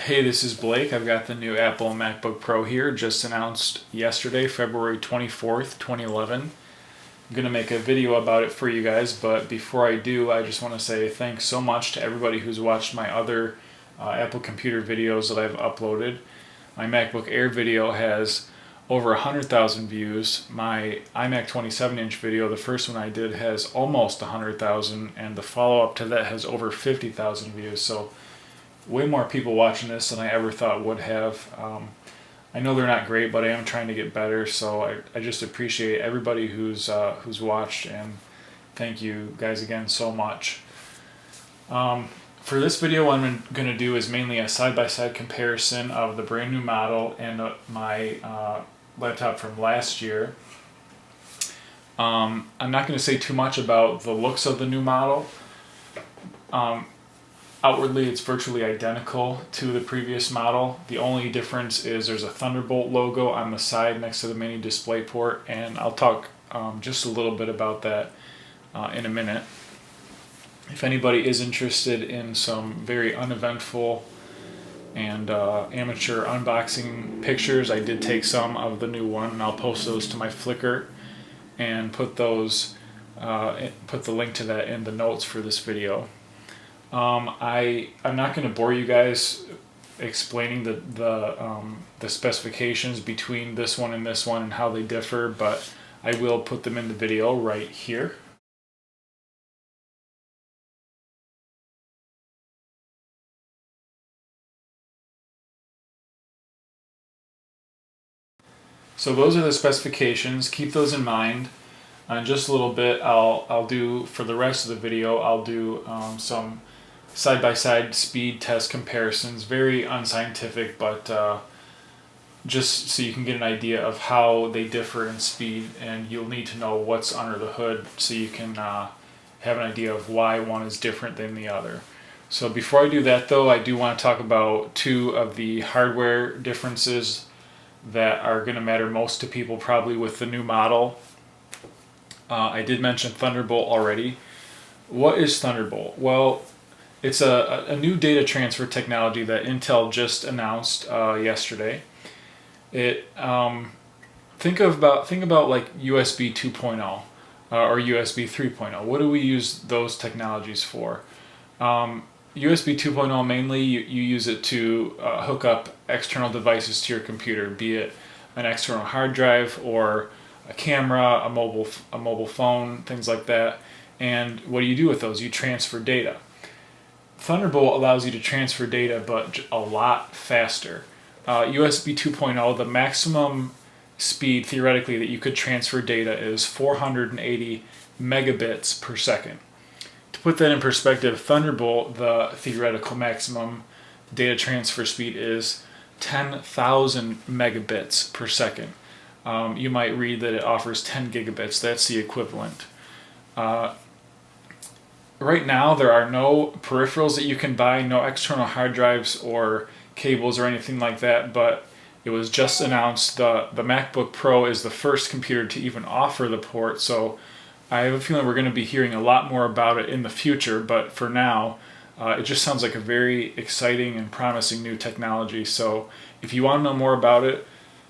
Hey, this is Blake. I've got the new Apple MacBook Pro here, just announced yesterday, February 24th, 2011. I'm going to make a video about it for you guys, but before I do, I just want to say thanks so much to everybody who's watched my other Apple computer videos that I've uploaded. My MacBook Air video has over 100,000 views. My iMac 27-inch video, the first one I did, has almost 100,000, and the follow-up to that has over 50,000 views. So way more people watching this than I ever thought would have. I know they're not great, but I am trying to get better, so I just appreciate everybody who's watched, and thank you guys again so much. For this video, what I'm going to do is mainly a side-by-side comparison of the brand new model and my laptop from last year. I'm not going to say too much about the looks of the new model. Outwardly, it's virtually identical to the previous model. The only difference is there's a Thunderbolt logo on the side next to the mini display port, and I'll talk just a little bit about that in a minute. If anybody is interested in some very uneventful and amateur unboxing pictures, I did take some of the new one, and I'll post those to my Flickr and put the link to that in the notes for this video. I'm not going to bore you guys explaining the specifications between this one and how they differ, but I will put them in the video right here. So those are the specifications. Keep those in mind. In just a little bit, I'll do, for the rest of the video, I'll do some side-by-side speed test comparisons. Very unscientific, but just so you can get an idea of how they differ in speed, and you'll need to know what's under the hood so you can have an idea of why one is different than the other. So before I do that, though, I do want to talk about two of the hardware differences that are going to matter most to people probably with the new model. I did mention Thunderbolt already. What is Thunderbolt? Well, it's a new data transfer technology that Intel just announced yesterday. Think about like USB 2.0 or USB 3.0. What do we use those technologies for? USB 2.0 mainly you use it to hook up external devices to your computer, be it an external hard drive or a camera, a mobile phone, things like that. And what do you do with those? You transfer data. Thunderbolt allows you to transfer data, but a lot faster. USB 2.0, the maximum speed theoretically that you could transfer data is 480 megabits per second. To put that in perspective, Thunderbolt, the theoretical maximum data transfer speed is 10,000 megabits per second. You might read that it offers 10 gigabits. That's the equivalent. Right now, there are no peripherals that you can buy, no external hard drives or cables or anything like that, but it was just announced the MacBook Pro is the first computer to even offer the port, so I have a feeling we're going to be hearing a lot more about it in the future, but for now, it just sounds like a very exciting and promising new technology. So if you want to know more about it,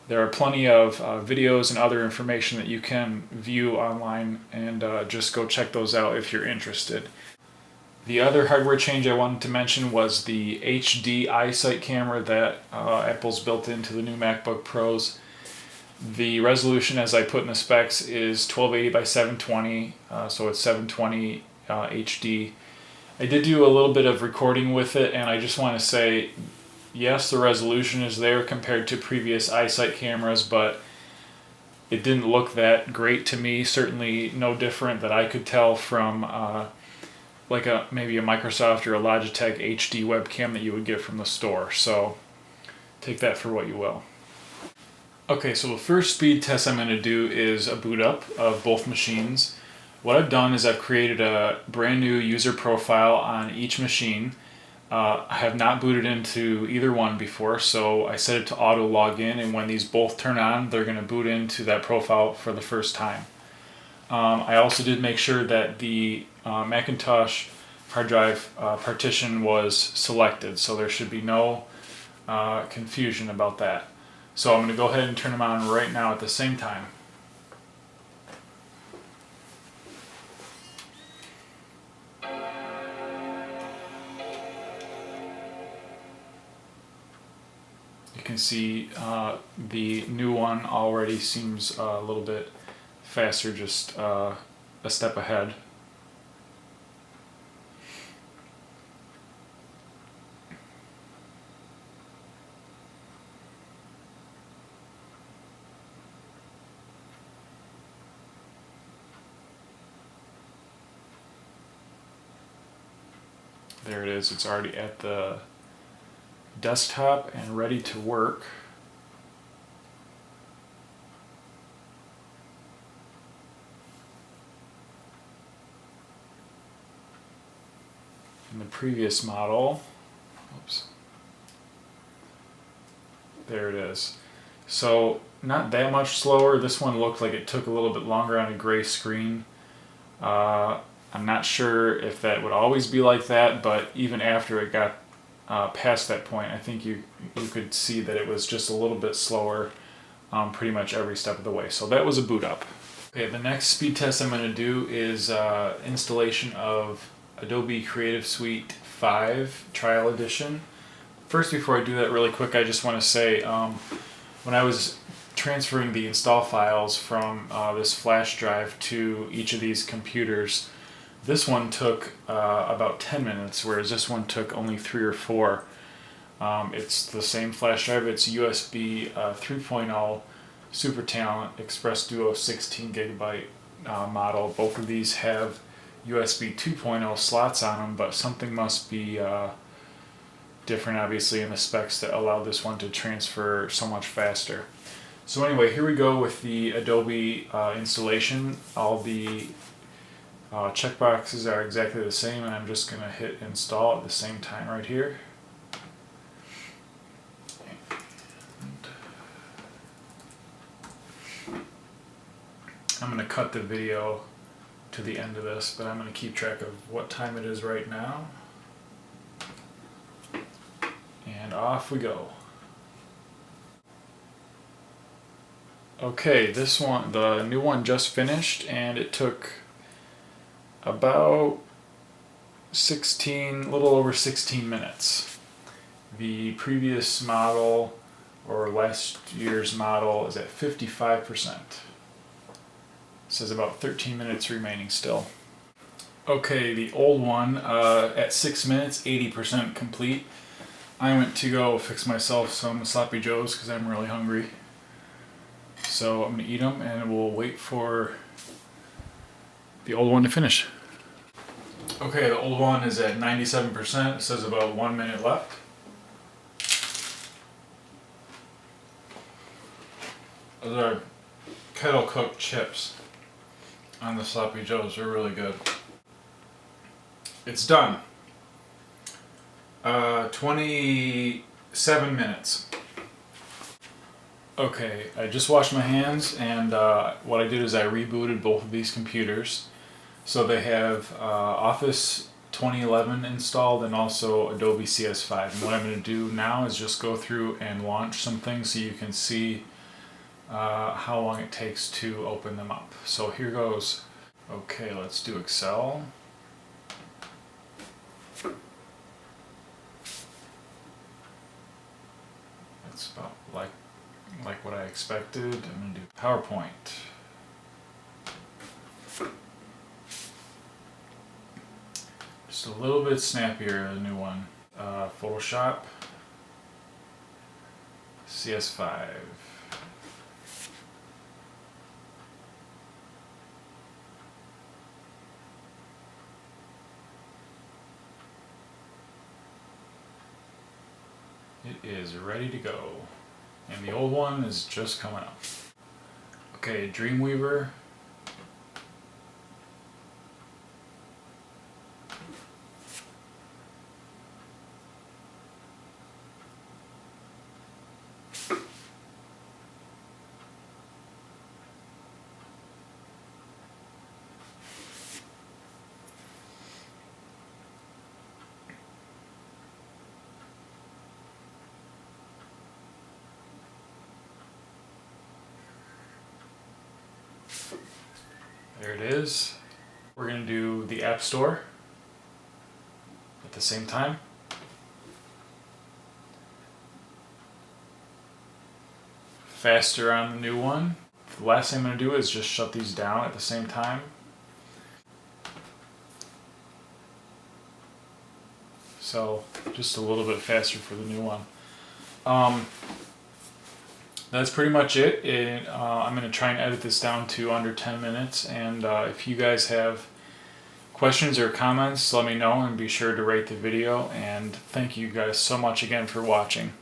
there are plenty of videos and other information that you can view online, and just go check those out if you're interested. The other hardware change I wanted to mention was the HD eyesight camera that Apple's built into the new MacBook Pros. The resolution, as I put in the specs, is 1280 by 720, so it's 720 HD. I did do a little bit of recording with it, and I just want to say, yes, the resolution is there compared to previous eyesight cameras, but it didn't look that great to me. Certainly no different that I could tell from like maybe a Microsoft or a Logitech HD webcam that you would get from the store. So take that for what you will. Okay, so the first speed test I'm going to do is a boot up of both machines. What I've done is I've created a brand new user profile on each machine. I have not booted into either one before, so I set it to auto login, and when these both turn on, they're going to boot into that profile for the first time. I also did make sure that the Macintosh hard drive partition was selected, so there should be no confusion about that. So I'm going to go ahead and turn them on right now at the same time. You can see the new one already seems a little bit faster, just a step ahead. There it is, it's already at the desktop and ready to work. In the previous model, oops, there it is. So not that much slower. This one looked like it took a little bit longer on a gray screen. I'm not sure if that would always be like that, but even after it got past that point, I think you could see that it was just a little bit slower pretty much every step of the way. So that was a boot up. Okay, the next speed test I'm going to do is installation of Adobe Creative Suite 5 Trial Edition. First, before I do that really quick, I just want to say when I was transferring the install files from this flash drive to each of these computers, this one took about 10 minutes, whereas this one took only 3 or 4. It's the same flash drive. It's USB 3.0 Super Talent Express Duo 16 gigabyte model. Both of these have USB 2.0 slots on them, but something must be different, obviously, in the specs that allow this one to transfer so much faster. So anyway, here we go with the Adobe installation. All the checkboxes are exactly the same, and I'm just going to hit install at the same time right here. I'm going to cut the video to the end of this, but I'm going to keep track of what time it is right now. And off we go. Okay, this one, the new one just finished, and it took about a little over 16 minutes. The previous model, or last year's model, is at 55%. It says about 13 minutes remaining still. Okay, the old one at 6 minutes, 80% complete. I went to go fix myself some Sloppy Joes because I'm really hungry. So I'm going to eat them, and we'll wait for the old one to finish. Okay, the old one is at 97%. It says about 1 minute left. Those are kettle cooked chips on the Sloppy Joes. They're really good. It's done. 27 minutes. Okay, I just washed my hands, and what I did is I rebooted both of these computers. So they have Office 2011 installed and also Adobe CS5. And what I'm going to do now is just go through and launch some things so you can see how long it takes to open them up. So here goes. Okay, let's do Excel. That's about like what I expected. I'm going to do PowerPoint. Just a little bit snappier, the new one. Photoshop. CS5. It is ready to go. And the old one is just coming up. Okay, Dreamweaver. There it is. We're going to do the App Store at the same time. Faster on the new one. The last thing I'm going to do is just shut these down at the same time. So just a little bit faster for the new one. That's pretty much it. I'm going to try and edit this down to under 10 minutes. And if you guys have questions or comments, let me know, and be sure to rate the video. And thank you guys so much again for watching.